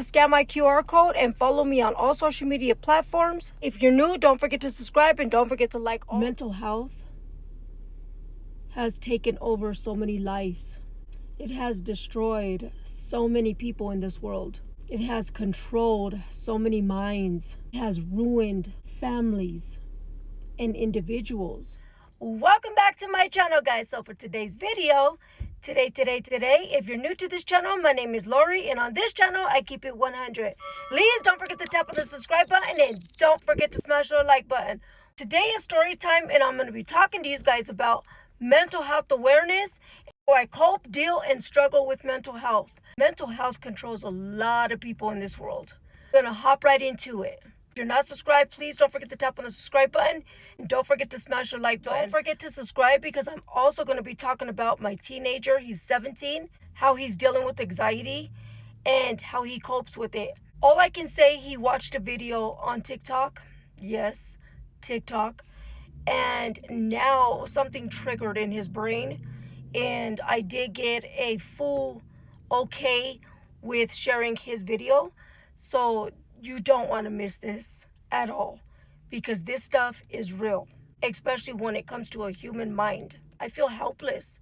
scan my QR code and follow me on all social media platforms. If you're new, don't forget to subscribe and don't forget to like. Mental health has taken over so many lives. It has destroyed so many people in this world. It has controlled so many minds. It has ruined families and individuals. Welcome back to my channel, guys. So for today's video, today, if you're new to this channel, my name is Laurie, and on this channel, I keep it 100. Please don't forget to tap on the subscribe button and don't forget to smash the like button. Today is story time, and I'm going to be talking to you guys about mental health awareness, how I cope, deal, and struggle with mental health. Mental health controls a lot of people in this world. I'm going to hop right into it. If you're not subscribed, please don't forget to tap on the subscribe button and don't forget to smash the like button. Don't forget to subscribe because I'm also going to be talking about my teenager. He's 17, how he's dealing with anxiety and how he copes with it. All I can say, he watched a video on TikTok. Yes, TikTok. And now something triggered in his brain, and I did get a full okay with sharing his video. So you don't want to miss this at all, because this stuff is real, especially when it comes to a human mind. I feel helpless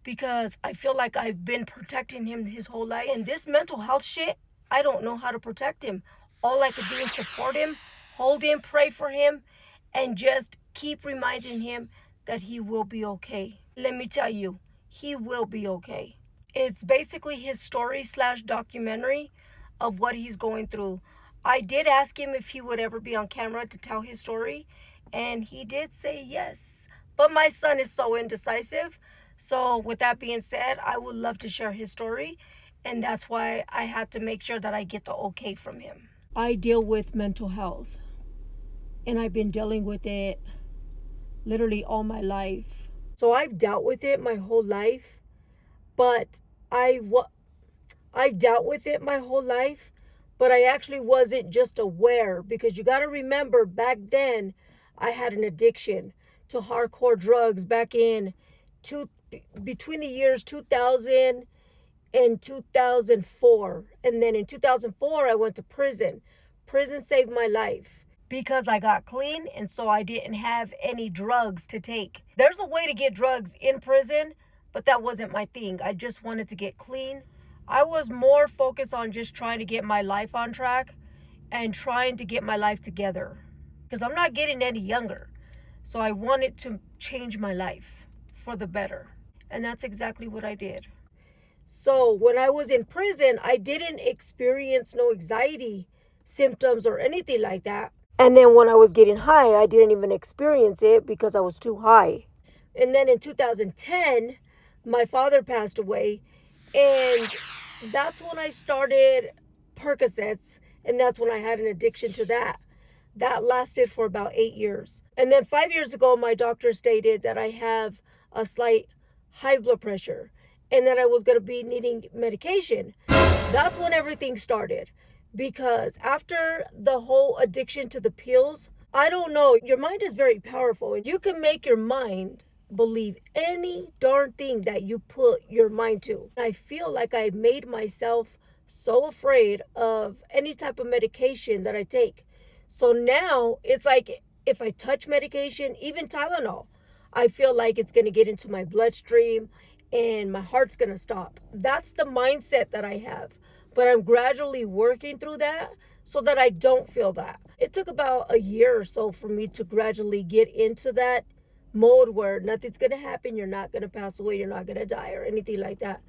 because I feel like I've been protecting him his whole life, and this mental health shit, I don't know how to protect him. All I could do is support him, hold him, pray for him, and just keep reminding him that he will be okay. Let me tell you, he will be okay. It's basically his story / documentary of what he's going through. I did ask him if he would ever be on camera to tell his story, and he did say yes. But my son is so indecisive. So with that being said, I would love to share his story, and that's why I had to make sure that I get the okay from him. I deal with mental health, and I've been dealing with it literally all my life. So I've dealt with it my whole life, but I've dealt with it my whole life, but I actually wasn't just aware, because you got to remember, back then I had an addiction to hardcore drugs back in between the years 2000 and 2004. And then in 2004, I went to prison. Prison saved my life because I got clean, and so I didn't have any drugs to take. There's a way to get drugs in prison, but that wasn't my thing. I just wanted to get clean. I was more focused on just trying to get my life on track and trying to get my life together, because I'm not getting any younger. So I wanted to change my life for the better. And that's exactly what I did. So when I was in prison, I didn't experience no anxiety symptoms or anything like that. And then when I was getting high, I didn't even experience it because I was too high. And then in 2010, my father passed away, and that's when I started Percocets, and that's when I had an addiction to that. That lasted for about 8 years. And then 5 years ago, my doctor stated that I have a slight high blood pressure and that I was going to be needing medication. That's when everything started, because after the whole addiction to the pills, I don't know, your mind is very powerful, and you can make your mind believe any darn thing that you put your mind to. I feel like I made myself so afraid of any type of medication that I take. So now it's like if I touch medication, even Tylenol, I feel like it's going to get into my bloodstream and my heart's going to stop. That's the mindset that I have. But I'm gradually working through that so that I don't feel that. It took about a year or so for me to gradually get into that mode where nothing's going to happen. You're not going to pass away. You're not going to die or anything like that.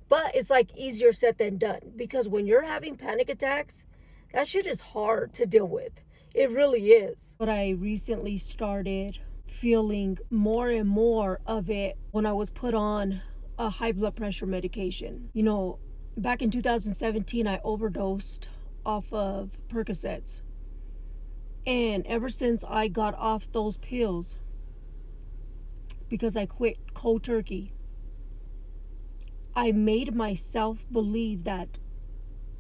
But it's like easier said than done, because when you're having panic attacks, that shit is hard to deal with. It really is. But I recently started feeling more and more of it when I was put on a high blood pressure medication. You know, back in 2017, I overdosed off of Percocets. And ever since I got off those pills, because I quit cold turkey, I made myself believe that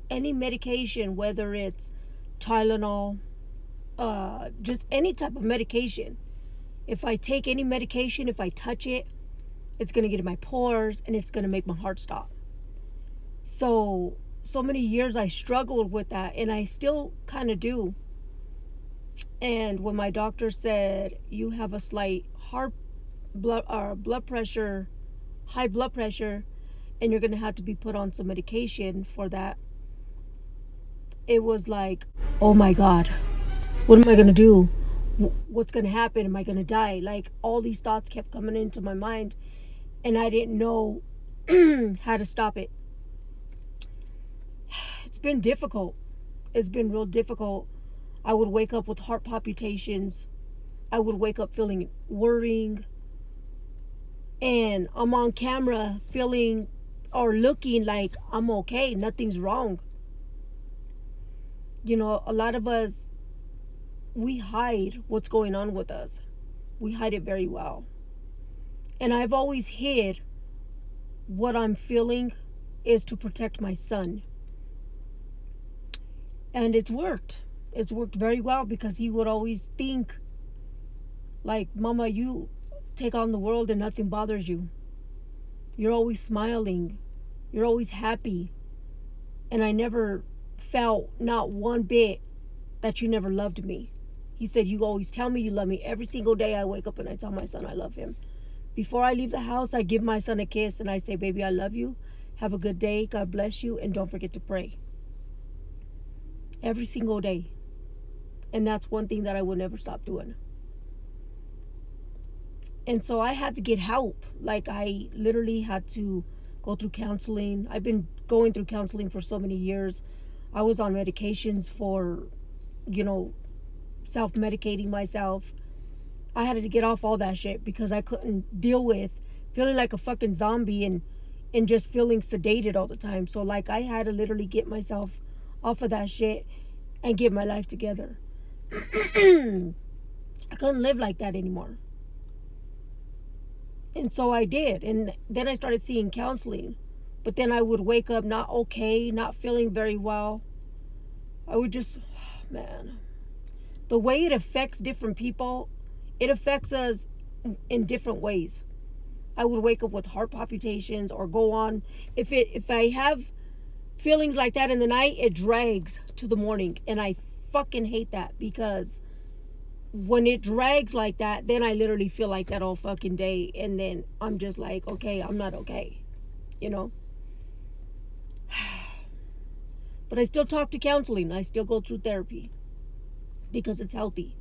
any medication, whether it's Tylenol, just any type of medication, if I take any medication, if I touch it, it's going to get in my pores and it's going to make my heart stop. So so many years I struggled with that, and I still kind of do. And when my doctor said you have a slight blood pressure, high blood pressure, and you're gonna have to be put on some medication for that, it was like, oh my God, what am I gonna do? What's gonna happen? Am I gonna die? Like, all these thoughts kept coming into my mind, and I didn't know how to stop it. It's been difficult. It's been real difficult. I would wake up with heart palpitations. I would wake up feeling worrying. And I'm on camera feeling or looking like I'm okay. Nothing's wrong. You know, a lot of us, we hide what's going on with us. We hide it very well. And I've always hid what I'm feeling is to protect my son. And it's worked. It's worked very well, because he would always think like, Mama, you take on the world and nothing bothers you. You're always smiling. You're always happy. And I never felt, not one bit, that you never loved me. He said, you always tell me you love me. Every single day I wake up and I tell my son I love him. Before I leave the house, I give my son a kiss and I say, baby, I love you. Have a good day. God bless you. And don't forget to pray. Every single day. And that's one thing that I will never stop doing. And so I had to get help. Like, I literally had to go through counseling. I've been going through counseling for so many years. I was on medications for, self-medicating myself. I had to get off all that shit because I couldn't deal with feeling like a fucking zombie and just feeling sedated all the time. So, like, I had to literally get myself off of that shit and get my life together. I couldn't live like that anymore. And so I did. And then I started seeing counseling. But then I would wake up not okay, not feeling very well. I would just, man. The way it affects different people, it affects us in different ways. I would wake up with heart palpitations or go on. If I have feelings like that in the night, it drags to the morning. And I fucking hate that, because when it drags like that, then I literally feel like that all fucking day. And then I'm just like, okay, I'm not okay, But I still talk to counseling. I still go through therapy because it's healthy.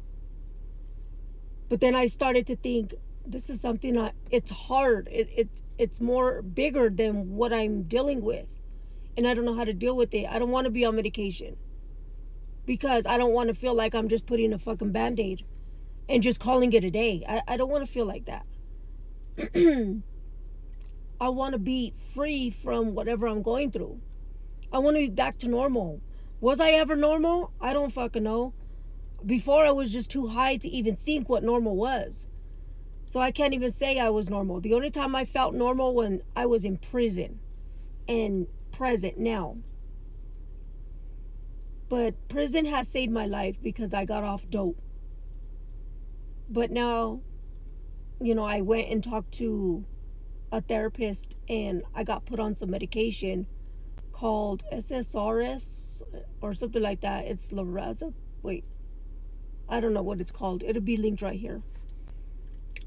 But then I started to think, this is something it's hard. It's more bigger than what I'm dealing with. And I don't know how to deal with it. I don't want to be on medication, because I don't want to feel like I'm just putting a fucking Band-Aid and just calling it a day. I don't want to feel like that. I want to be free from whatever I'm going through. I want to be back to normal. Was I ever normal? I don't fucking know. Before, I was just too high to even think what normal was. So I can't even say I was normal. The only time I felt normal when I was in prison and present now. But prison has saved my life because I got off dope. But now, I went and talked to a therapist and I got put on some medication called SSRS or something like that. It's Lorazepam. Wait, I don't know what it's called. It'll be linked right here.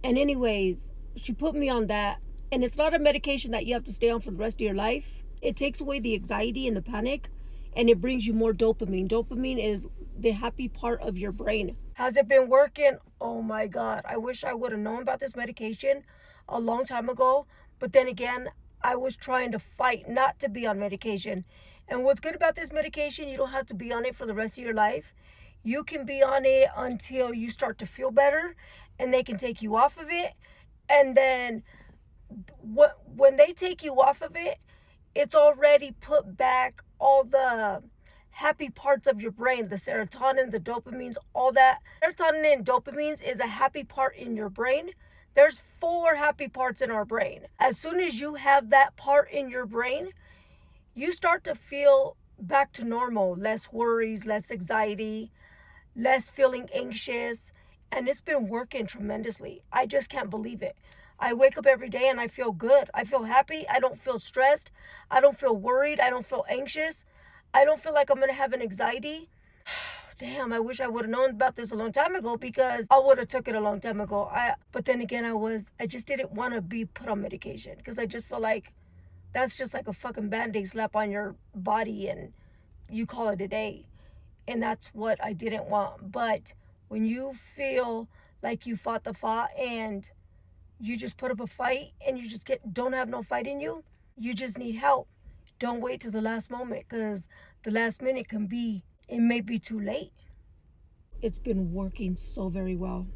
And anyways, she put me on that. And it's not a medication that you have to stay on for the rest of your life. It takes away the anxiety and the panic, and it brings you more dopamine. Dopamine is the happy part of your brain. Has it been working? Oh my God. I wish I would have known about this medication a long time ago. But then again, I was trying to fight not to be on medication. And what's good about this medication, you don't have to be on it for the rest of your life. You can be on it until you start to feel better, and they can take you off of it. And then when they take you off of it, it's already put back all the happy parts of your brain, the serotonin, the dopamines, all that. Serotonin and dopamines is a happy part in your brain. There's 4 happy parts in our brain. As soon as you have that part in your brain, you start to feel back to normal. Less worries, less anxiety, less feeling anxious. And it's been working tremendously. I just can't believe it. I wake up every day and I feel good. I feel happy. I don't feel stressed. I don't feel worried. I don't feel anxious. I don't feel like I'm going to have an anxiety. Damn, I wish I would have known about this a long time ago, because I would have took it a long time ago. But then again, I just didn't want to be put on medication, because I just feel like that's just like a fucking Band-Aid slap on your body and you call it a day. And that's what I didn't want. But when you feel like you fought the fight and you just put up a fight and you just don't have no fight in you, you just need help. Don't wait till the last moment, because the last minute it may be too late. It's been working so very well.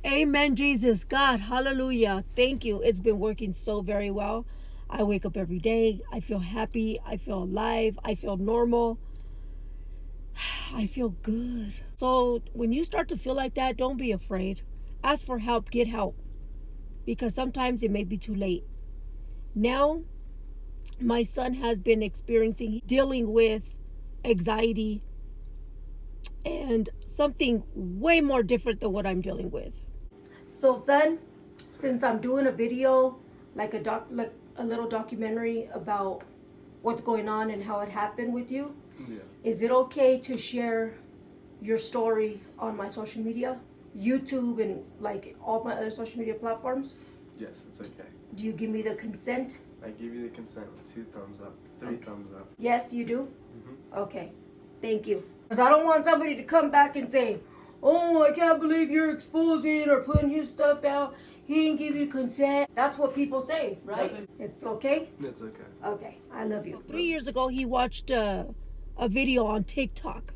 Amen, Jesus. God, hallelujah. Thank you. It's been working so very well. I wake up every day. I feel happy. I feel alive. I feel normal. I feel good. So when you start to feel like that, don't be afraid. Ask for help. Get help. Because sometimes it may be too late. Now, my son has been dealing with anxiety and something way more different than what I'm dealing with. So, son, since I'm doing a video, like a little documentary about what's going on and how it happened with you, is it okay to share your story on my social media, YouTube, and like all my other social media platforms? Yes, it's okay. Do you give me the consent? I give you the consent with 2 thumbs up, 3 thumbs up. Yes, you do? Mm-hmm. Okay. Thank you. Because I don't want somebody to come back and say, oh, I can't believe you're exposing or putting his stuff out. He didn't give you consent. That's what people say, right? It's okay? It's okay. Okay. I love you. 3 years ago, he watched a video on TikTok.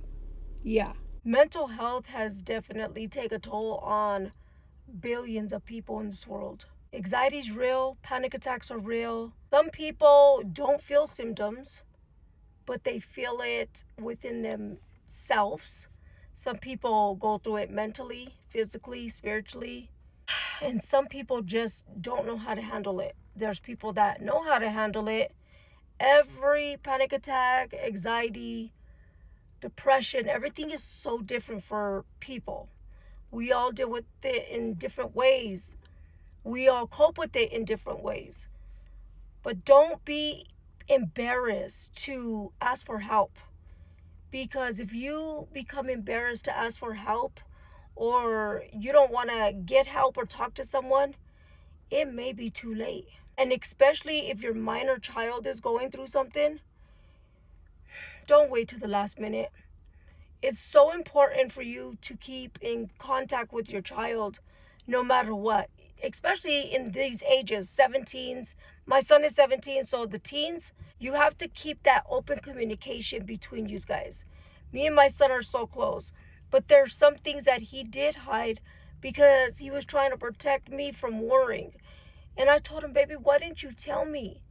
Yeah. Mental health has definitely taken a toll on billions of people in this world. Anxiety is real. Panic attacks are real. Some people don't feel symptoms, but they feel it within themselves. Some people go through it mentally, physically, spiritually. And some people just don't know how to handle it. There's people that know how to handle it. Every panic attack, anxiety, depression, everything is so different for people. We all deal with it in different ways. We all cope with it in different ways. But don't be embarrassed to ask for help. Because if you become embarrassed to ask for help, or you don't want to get help or talk to someone, it may be too late. And especially if your minor child is going through something, don't wait till the last minute. It's so important for you to keep in contact with your child no matter what, especially in these ages, 17s. My son is 17, so the teens, you have to keep that open communication between you guys. Me and my son are so close, but there's some things that he did hide because he was trying to protect me from worrying. And I told him, baby, why didn't you tell me?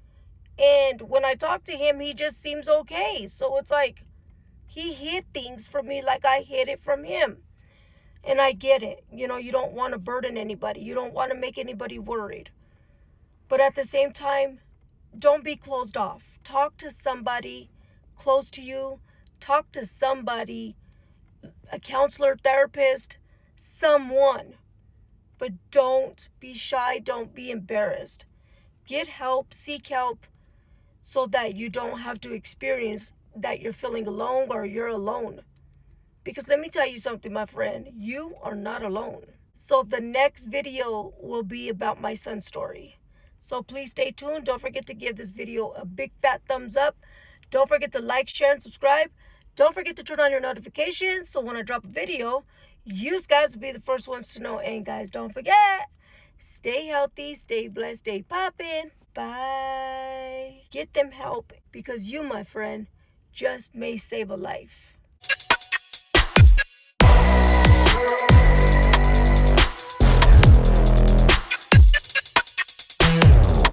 And when I talk to him, he just seems okay. So it's like he hid things from me like I hid it from him. And I get it. You know, you don't want to burden anybody. You don't want to make anybody worried. But at the same time, don't be closed off. Talk to somebody close to you. Talk to somebody, a counselor, therapist, someone. But don't be shy. Don't be embarrassed. Get help. Seek help so that you don't have to experience that you're feeling alone or you're alone. Because let me tell you something, my friend, you are not alone. So the next video will be about my son's story. So please stay tuned. Don't forget to give this video a big fat thumbs up. Don't forget to like, share, and subscribe. Don't forget to turn on your notifications so when I drop a video, you guys will be the first ones to know. And guys, don't forget, stay healthy, stay blessed, stay poppin'. Bye. Get them help, because you, my friend, just may save a life.